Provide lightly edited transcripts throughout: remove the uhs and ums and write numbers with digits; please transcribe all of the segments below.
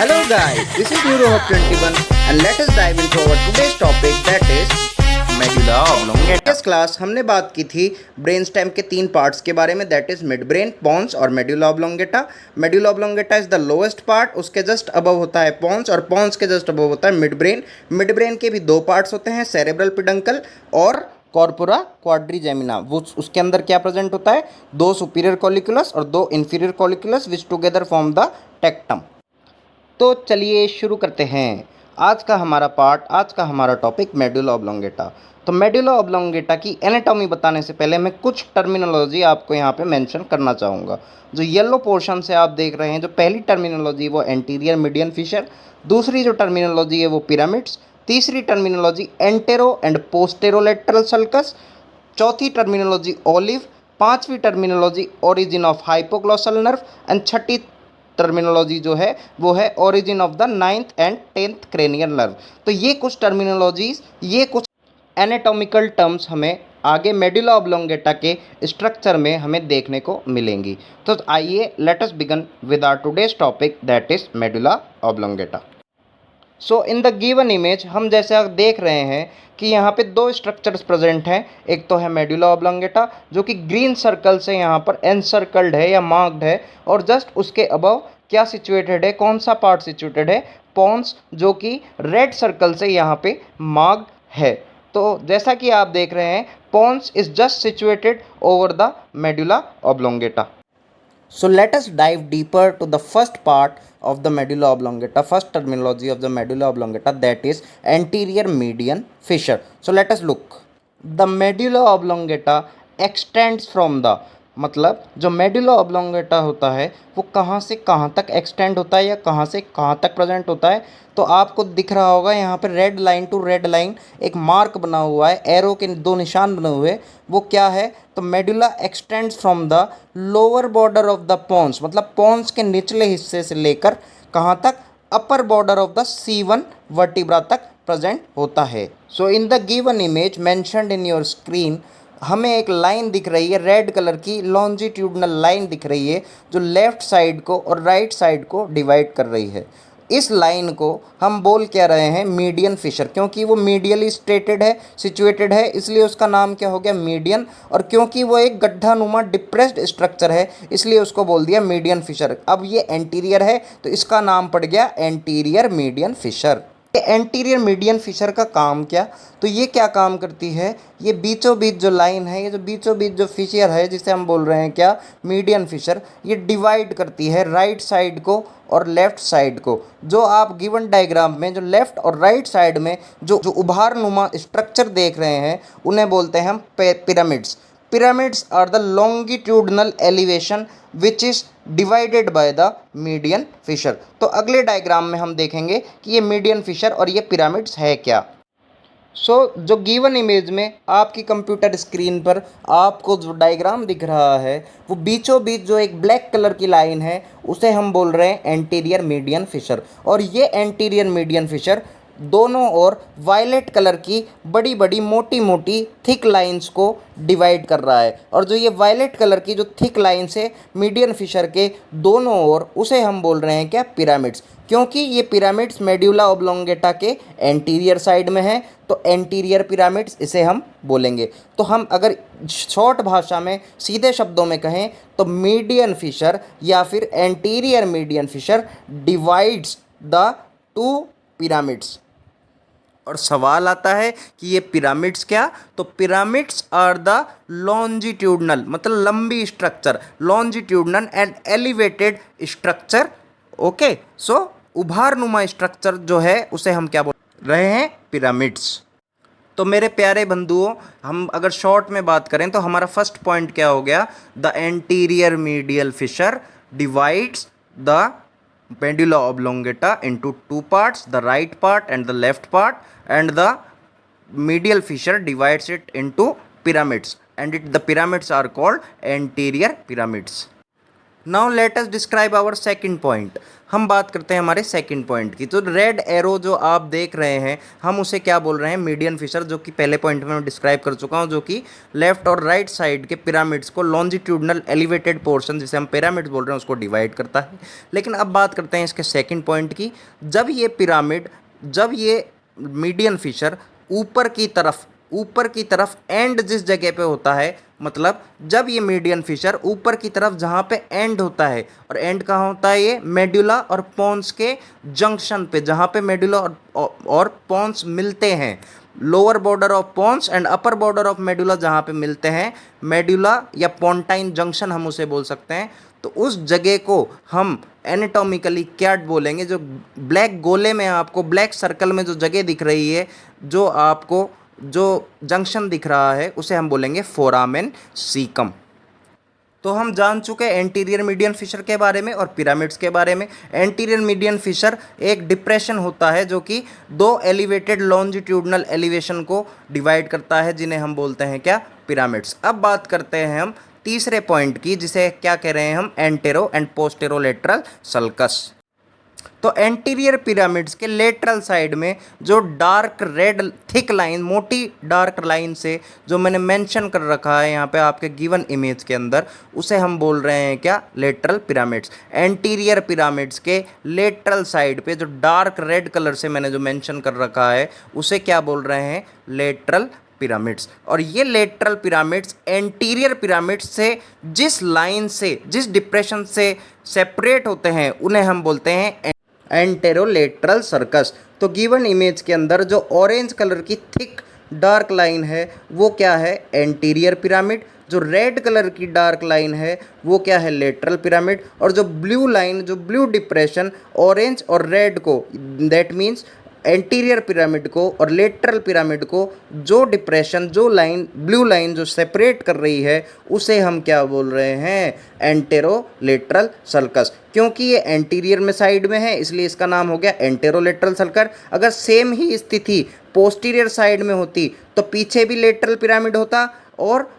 Hello guys, this is NeuroHub21 and let us dive into our today's topic that is medulla oblongata. इस class हमने बात की थी brain stem के तीन पार्ट्स के बारे में that is mid brain, pons और medulla oblongata. Medulla oblongata is the lowest part, उसके जस्ट अबव होता है पॉन्स और पॉन्स के जस्ट अबव होता है मिड ब्रेन. मिड ब्रेन के भी दो पार्ट्स होते हैं, सेरेब्रल पिडंकल और कॉर्पोरा क्वाड्रिजेमिना. वो उसके अंदर क्या प्रेजेंट होता है, दो सुपीरियर कॉलिकुलस और दो inferior colliculus which together form the tectum. तो चलिए शुरू करते हैं आज का हमारा टॉपिक मेडुला ऑब्लोंगेटा. तो मेडुला ऑब्लोंगेटा की एनाटॉमी बताने से पहले मैं कुछ टर्मिनोलॉजी आपको यहाँ पे मेंशन करना चाहूँगा. जो येलो पोर्शन से आप देख रहे हैं, जो पहली टर्मिनोलॉजी वो एंटीरियर मीडियन फिशर, दूसरी जो टर्मिनोलॉजी है वो पिरामिड्स, तीसरी terminology entero and posterolateral sulcus, चौथी टर्मिनोलॉजी ओलिव, पांचवी terminology origin of hypoglossal nerve and Chhathi terminology जो है वो है origin of the 9th and 10th cranial nerve. तो ये कुछ टर्मिनोलॉजीज, ये कुछ एनाटॉमिकल टर्म्स हमें आगे मेडुला ऑब्लोंगेटा के स्ट्रक्चर में हमें देखने को मिलेंगी. तो आइए let us begin with our today's topic that is medulla oblongata. So in the given image हम जैसे आप देख रहे हैं कि यहाँ पे दो स्ट्रक्चर्स प्रेजेंट हैं. एक तो है मेडुला ऑब्लोंगेटा जो कि ग्रीन सर्कल से यहाँ पर एनसर्कल्ड है या मार्क्ड है, और जस्ट उसके अबव क्या सिचुएटेड है, कौन सा पार्ट सिचुएटेड है, पॉन्स, जो कि रेड सर्कल से यहाँ पे मार्क्ड है. तो जैसा कि आप देख रहे हैं pons is just situated over the medulla oblongata. So let us dive deeper to the first part of the medulla oblongata, first terminology of the medulla oblongata, that is anterior median fissure. So let us look. The medulla oblongata extends from the, मतलब जो medulla oblongata होता है वो कहाँ से कहाँ तक extend होता है या कहाँ से कहाँ तक प्रेजेंट होता है. तो आपको दिख रहा होगा यहाँ पे red line to red line एक मार्क बना हुआ है, एरो के दो निशान बने हुए, वो क्या है, तो medulla extends from the lower border of the pons, मतलब पॉन्स के निचले हिस्से से लेकर कहाँ तक, upper border of the C1 vertebra तक प्रेजेंट होता है. So in the given image mentioned in your screen हमें एक लाइन दिख रही है, रेड कलर की लॉन्जिट्यूडनल लाइन दिख रही है जो लेफ़्ट साइड को और राइट साइड को डिवाइड कर रही है. इस लाइन को हम बोल क्या रहे हैं, मीडियन फिशर, क्योंकि वो मीडियली स्ट्रेटेड है, सिचुएटेड है, इसलिए उसका नाम क्या हो गया, मीडियन. और क्योंकि वो एक गड्ढा नुमा डिप्रेस्ड स्ट्रक्चर है इसलिए उसको बोल दिया मीडियन फिशर. अब ये एंटीरियर है तो इसका नाम पड़ गया एंटीरियर मीडियन फिशर. ये एंटीरियर मीडियन फिशर का काम क्या, तो ये क्या काम करती है, ये बीचों बीच जो लाइन है, ये जो बीचों बीच जो फिशर है जिसे हम बोल रहे हैं क्या, मीडियन फिशर, ये डिवाइड करती है राइट साइड को और लेफ़्ट साइड को. जो आप गिवन डायग्राम में जो लेफ़्ट और राइट साइड में जो उभार नुमा स्ट्रक्चर देख रहे हैं उन्हें बोलते हैं हम pyramids. Pyramids are the longitudinal elevation which is divided by the median fissure. तो अगले डायग्राम में हम देखेंगे कि ये मीडियन फिशर और ये पिरामिड्स है क्या. जो गिवन इमेज में आपकी कंप्यूटर स्क्रीन पर आपको जो डायग्राम दिख रहा है वो बीचों बीच जो एक ब्लैक कलर की लाइन है उसे हम बोल रहे हैं एंटीरियर मीडियन फिशर. और ये एंटीरियर मीडियन फिशर दोनों ओर वायलेट कलर की बड़ी बड़ी मोटी मोटी थिक लाइंस को डिवाइड कर रहा है. और जो ये वायलेट कलर की जो थिक लाइंस है मीडियन फिशर के दोनों ओर, उसे हम बोल रहे हैं क्या, पिरामिड्स. क्योंकि ये पिरामिड्स मेडुला ऑब्लोंगेटा के एंटीरियर साइड में है तो एंटीरियर पिरामिड्स इसे हम बोलेंगे. तो हम अगर शॉर्ट भाषा में सीधे शब्दों में कहें तो मीडियन फिशर या फिर anterior median fissure divides the two pyramids. और सवाल आता है कि ये पिरामिड्स क्या, तो पिरामिड्स आर द लॉन्जिट्यूडनल, मतलब लंबी structure, longitudinal and elevated structure. Okay, so उभारनुमा स्ट्रक्चर जो है उसे हम क्या बोल रहे हैं, पिरामिड्स. तो मेरे प्यारे बंधुओं, हम अगर शॉर्ट में बात करें तो हमारा फर्स्ट पॉइंट क्या हो गया, the anterior medial fissure divides the medulla oblongata into two parts, the right part and the left part, and the medial fissure divides it into pyramids, and the pyramids are called anterior pyramids. Now let us describe our second point. हम बात करते हैं हमारे second point की। तो red arrow जो आप देख रहे हैं, हम उसे क्या बोल रहे हैं, मीडियन फिशर, जो कि पहले पॉइंट में मैं डिस्क्राइब कर चुका हूं, जो कि लेफ्ट और राइट साइड के पिरामिड्स को लॉन्जिट्यूडनल एलिवेटेड पोर्शन, जिसे हम पिरामिड्स बोल रहे हैं, उसको डिवाइड करता है। लेकिन अब बात करते हैं इसके सेकेंड पॉइंट की। जब ये मीडियन फिशर ऊपर की तरफ एंड जिस जगह पे होता है, मतलब जब ये मीडियन फिशर ऊपर की तरफ जहाँ पे एंड होता है, और एंड कहाँ होता है, ये मेडुला और पोन्स के जंक्शन पे, जहाँ पे मेडुला और पोन्स मिलते हैं, lower border of pons and upper border of medulla जहाँ पे मिलते हैं, मेडुला या पोन्टाइन जंक्शन हम उसे बोल सकते हैं। तो उस जगह को हम एनाटॉमिकली क्या बोलेंगे, जो ब्लैक गोले में आपको ब्लैक सर्कल में जो जगह दिख रही है, जो आपको जो जंक्शन दिख रहा है, उसे हम बोलेंगे फोरामेन सीकम। तो हम जान चुके हैं एंटीरियर मीडियन फिशर के बारे में और पिरामिड्स के बारे में। एंटीरियर मीडियन फिशर एक डिप्रेशन होता है जो कि दो एलिवेटेड लॉन्जिट्यूडनल एलिवेशन को डिवाइड करता है, जिन्हें हम बोलते हैं क्या, पिरामिड्स। अब बात करते हैं हम तीसरे पॉइंट की, जिसे क्या कह रहे हैं हम, एंटेरो एंड पोस्टेरोलेटरल सल्कस। तो एंटीरियर पिरामिड्स के लेटरल साइड में जो डार्क रेड थिक लाइन, मोटी डार्क लाइन से जो मैंने मेंशन कर रखा है यहाँ पे आपके गिवन इमेज के अंदर, उसे हम बोल रहे हैं क्या, लेटरल पिरामिड्स। एंटीरियर पिरामिड्स के लेटरल साइड पे जो डार्क रेड कलर से मैंने जो मेंशन कर रखा है, उसे क्या बोल रहे हैं, लेटरल पिरामिड्स। और ये लेटरल पिरामिड्स एंटीरियर पिरामिड्स से जिस लाइन से, जिस डिप्रेशन से सेपरेट होते हैं, उन्हें हम बोलते हैं एंटेरोलेटरल सर्कस। तो गिवन इमेज के अंदर जो ऑरेंज कलर की थिक डार्क लाइन है, वो क्या है, एंटीरियर पिरामिड। जो रेड कलर की डार्क लाइन है, वो क्या है, लेटरल पिरामिड। और जो ब्लू लाइन, जो ब्लू डिप्रेशन ऑरेंज और रेड को, दैट मीन्स एंटीरियर पिरामिड को और लेटरल पिरामिड को जो डिप्रेशन, जो लाइन, ब्लू लाइन जो सेपरेट कर रही है, उसे हम क्या बोल रहे हैं, एंटेरोलेटरल सल्कस। क्योंकि ये एंटीरियर में साइड में है, इसलिए इसका नाम हो गया एंटेरोलेटरल सल्कर। अगर सेम ही स्थिति पोस्टीरियर साइड में होती तो पीछे भी लेटरल पिरामिड होता, और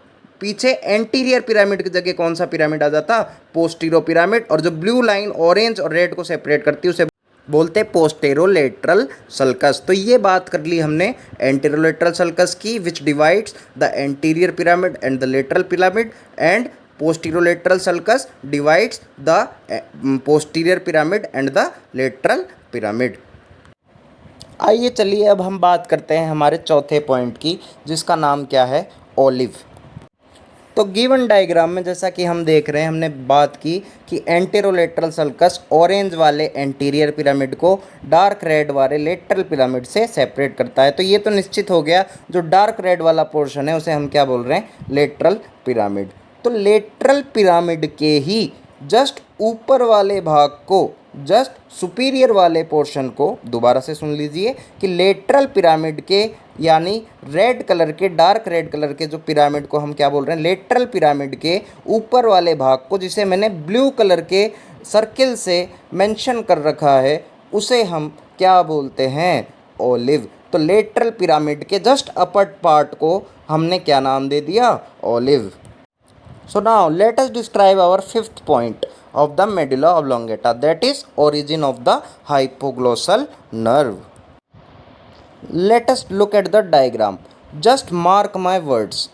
पीछे एंटीरियर पिरामिड की जगह कौन सा पिरामिड आ जाता, पोस्टीरो पिरामिड। और जो ब्लू लाइन ऑरेंज और रेड को सेपरेट करती है, उसे बोलते पोस्टेरोलेटरल सल्कस। तो ये बात कर ली हमने एंटेरोलेटरल सल्कस की, which divides the anterior pyramid and the lateral pyramid, and posterolateral sulcus divides the posterior pyramid and the lateral pyramid. आइए चलिए अब हम बात करते हैं हमारे चौथे पॉइंट की, जिसका नाम क्या है, ओलिव। तो गिवन डायग्राम में जैसा कि हम देख रहे हैं, हमने बात की कि एंटेरोलेटरल सल्कस ऑरेंज वाले एंटीरियर पिरामिड को डार्क रेड वाले लेटरल पिरामिड से सेपरेट करता है। तो ये तो निश्चित हो गया, जो डार्क रेड वाला पोर्शन है उसे हम क्या बोल रहे हैं, लेटरल पिरामिड। तो लेटरल पिरामिड के ही जस्ट ऊपर वाले भाग को, जस्ट सुपीरियर वाले पोर्शन को, दोबारा से सुन लीजिए कि लेटरल पिरामिड के, यानी रेड कलर के, डार्क रेड कलर के जो पिरामिड को हम क्या बोल रहे हैं, लेटरल पिरामिड के ऊपर वाले भाग को, जिसे मैंने ब्लू कलर के सर्किल से मेंशन कर रखा है, उसे हम क्या बोलते हैं, ओलिव। तो लेटरल पिरामिड के जस्ट अपर पार्ट को हमने क्या नाम दे दिया, olive. So now let us describe our fifth point of the medulla oblongata, that is origin of the hypoglossal nerve. Let us look at the diagram. Just mark my words.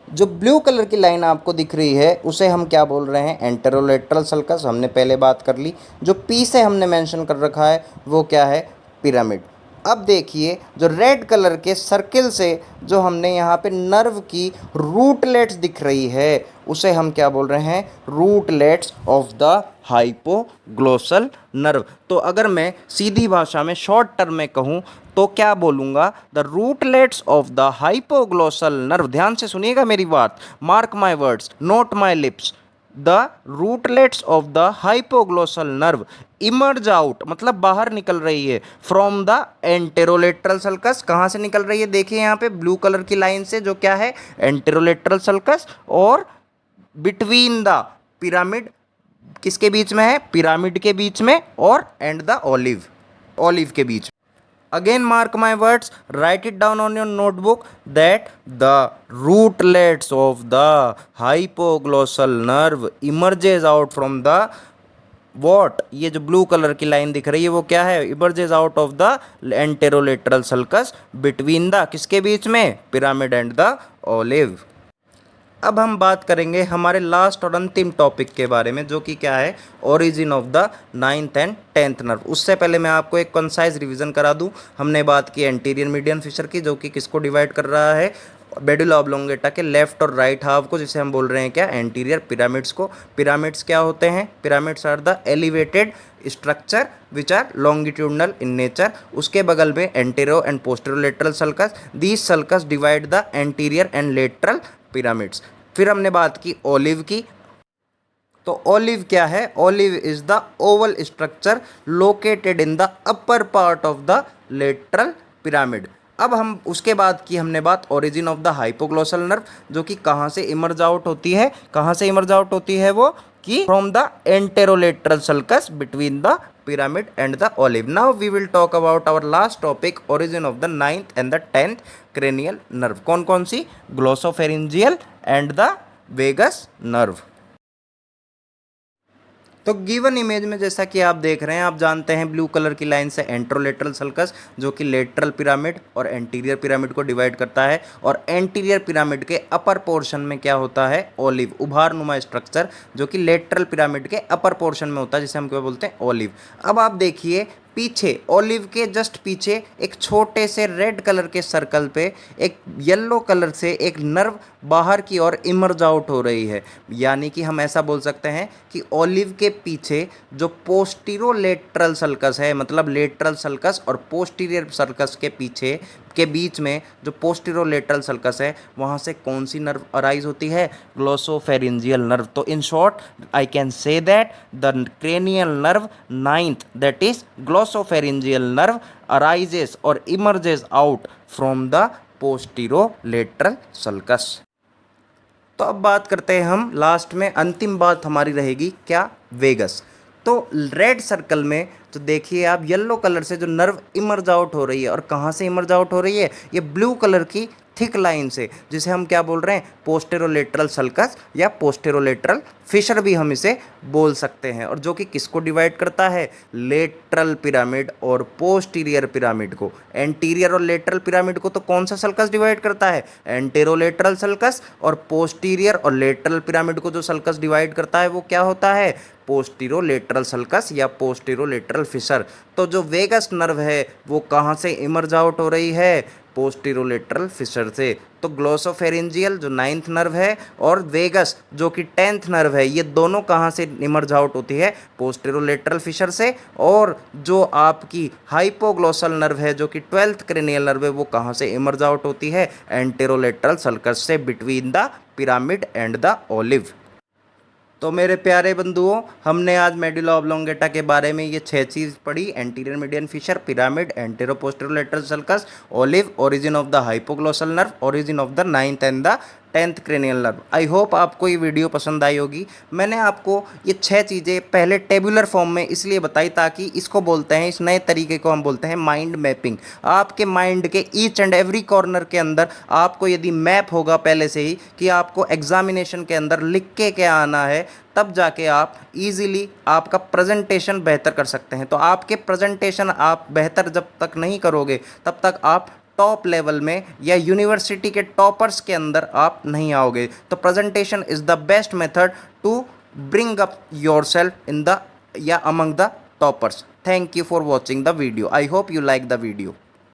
जो blue colour की line आपको दिख रही है, उसे हम क्या बोल रहे हैं, एंटेरोलेटरल सल्कस, हमने पहले बात कर ली। जो पी से हमने मेंशन कर रखा है, वो क्या है, पिरामिड। अब देखिए, जो रेड कलर के सर्किल से जो हमने यहाँ पे नर्व की रूटलेट्स दिख रही है, उसे हम क्या बोल रहे हैं, रूटलेट्स ऑफ द हाइपोग्लोसल नर्व। तो अगर मैं सीधी भाषा में शॉर्ट टर्म में कहूँ तो क्या बोलूँगा, the rootlets of the hypoglossal nerve. ध्यान से सुनिएगा मेरी बात, mark my words, note my lips. The rootlets of the hypoglossal nerve emerge out, मतलब बाहर निकल रही है, फ्रॉम द एंटेरोलेटरल सल्कस। कहाँ से निकल रही है, देखिए यहाँ पे ब्लू कलर की लाइन से, जो क्या है, एंटेरोलेटरल सल्कस, और बिटवीन द पिरामिड, किसके बीच में है, पिरामिड के बीच में, और एंड द ओलिव, ओलिव के बीच। Again mark my words, write it down on your notebook that the rootlets of the hypoglossal nerve emerges out from the what, ये जो ब्लू कलर की लाइन दिख रही है वो क्या है, emerges out of the anterolateral sulcus between the किसके बीच में, पिरामिड एंड द ओलिव। अब हम बात करेंगे हमारे लास्ट और अंतिम टॉपिक के बारे में, जो कि क्या है, origin of the 9th and 10th nerve. उससे पहले मैं आपको एक कंसाइज रिवीजन करा दूं। हमने बात की एंटीरियर मीडियन फिशर की, जो कि किसको डिवाइड कर रहा है, मेडुला ऑब्लोंगेटा के लेफ्ट और राइट हाफ को, जिसे हम बोल रहे हैं क्या, एंटीरियर पिरामिड्स को। पिरामिड्स क्या होते हैं, pyramids are the elevated structure which are longitudinal in nature. उसके बगल में antero and posterolateral sulcus, these sulcus divide the anterior and lateral pyramids. फिर हमने बात की ओलिव की। तो ओलिव क्या है, olive is the Oval structure located in the upper part of the lateral pyramid. अब हम उसके बाद की हमने बात origin of the hypoglossal nerve, जो कि कहाँ से इमर्ज आउट होती है, कहाँ से इमर्ज आउट होती है वो, कि from the anterolateral sulcus between the pyramid and the olive. Now we will talk about our last topic, origin of the 9th and the 10th cranial nerve. कौन कौन सी, glossopharyngeal and the vagus nerve. तो given image में जैसा कि आप देख रहे हैं, आप जानते हैं ब्लू कलर की लाइन से एंट्रोलेटरल सल्कस, जो कि लेटरल पिरामिड और एंटीरियर पिरामिड को डिवाइड करता है, और एंटीरियर पिरामिड के अपर पोर्शन में क्या होता है, ओलिव, उभारनुमा स्ट्रक्चर, जो कि लेटरल पिरामिड के अपर पोर्शन में होता है, जिसे हम क्या बोलते हैं, ओलिव। अब आप देखिए पीछे, ओलिव के जस्ट पीछे एक छोटे से रेड कलर के सर्कल पे एक येलो कलर से एक नर्व बाहर की ओर इमर्ज आउट हो रही है। यानी कि हम ऐसा बोल सकते हैं कि ओलिव के पीछे जो पोस्टीरोलेटरल सल्कस है, मतलब लेटरल सल्कस और पोस्टीरियर सल्कस के पीछे के बीच में जो पोस्टीरोलेटरल सल्कस है, वहाँ से कौन सी नर्व अराइज होती है, ग्लोसोफेरिंजियल नर्व। तो in short I can say that the cranial nerve 9th, that is glossopharyngeal nerve, arises और emerges out from the posterolateral sulcus. तो अब बात करते हैं हम लास्ट में, अंतिम बात हमारी रहेगी क्या, वेगस। तो रेड सर्कल में तो देखिए आप येलो कलर से जो नर्व इमर्ज आउट हो रही है, और कहाँ से इमर्ज आउट हो रही है, ये ब्लू कलर की थिक लाइन से, जिसे हम क्या बोल रहे हैं, पोस्टेरोलेटरल सल्कस या पोस्टेरोलेटरल फिशर भी हम इसे बोल सकते हैं, और जो कि किसको डिवाइड करता है, लेटरल पिरामिड और पोस्टीरियर पिरामिड को। एंटीरियर और लेटरल पिरामिड को तो कौन सा सल्कस डिवाइड करता है, एंटेरोलेटरल सल्कस, और पोस्टीरियर और लेटरल पिरामिड को जो सल्कस डिवाइड करता है वो क्या होता है, पोस्टीरोलेटरल सल्कस या पोस्टीरोलेटरल फिशर। तो जो वेगस नर्व है वो कहाँ से इमर्ज आउट हो रही है, पोस्टीरोलेटरल फिशर से। तो ग्लोसोफेरिंजियल जो 9th नर्व है और वेगस जो कि 10th नर्व है, ये दोनों कहाँ से इमर्ज आउट होती है, पोस्टीरोलेटरल फिशर से। और जो आपकी हाइपोग्लोसल नर्व है, जो कि 12th क्रेनियल नर्व है, वो कहाँ से इमर्ज आउट होती है, एंटेरोलेटरल सल्कस से between the pyramid and the olive. तो मेरे प्यारे बंधुओं, हमने आज मेडुला ऑब्लोंगेटा के बारे में ये 6 चीज़ पढ़ी, anterior median fissure, pyramid, antero posterolateral sulcus, olive, origin of the hypoglossal nerve, origin of the 9th and the 10th cranial nerve. I hope आपको ये वीडियो पसंद आई होगी। मैंने आपको ये 6 चीज़ें पहले टेबुलर फॉर्म में इसलिए बताई ताकि इसको बोलते हैं, इस नए तरीके को हम बोलते हैं माइंड मैपिंग। आपके माइंड के ईच एंड एवरी कॉर्नर के अंदर आपको यदि मैप होगा पहले से ही कि आपको एग्जामिनेशन के अंदर लिख के क्या आना है, तब जाके आप इजीली आपका प्रेजेंटेशन बेहतर कर सकते हैं। तो आपके प्रेजेंटेशन आप बेहतर जब तक नहीं करोगे, तब तक आप टॉप लेवल में या यूनिवर्सिटी के टॉपर्स के अंदर आप नहीं आओगे। तो presentation is the best method to bring up yourself in the या among the toppers. Thank you for watching the video. I hope you like the video.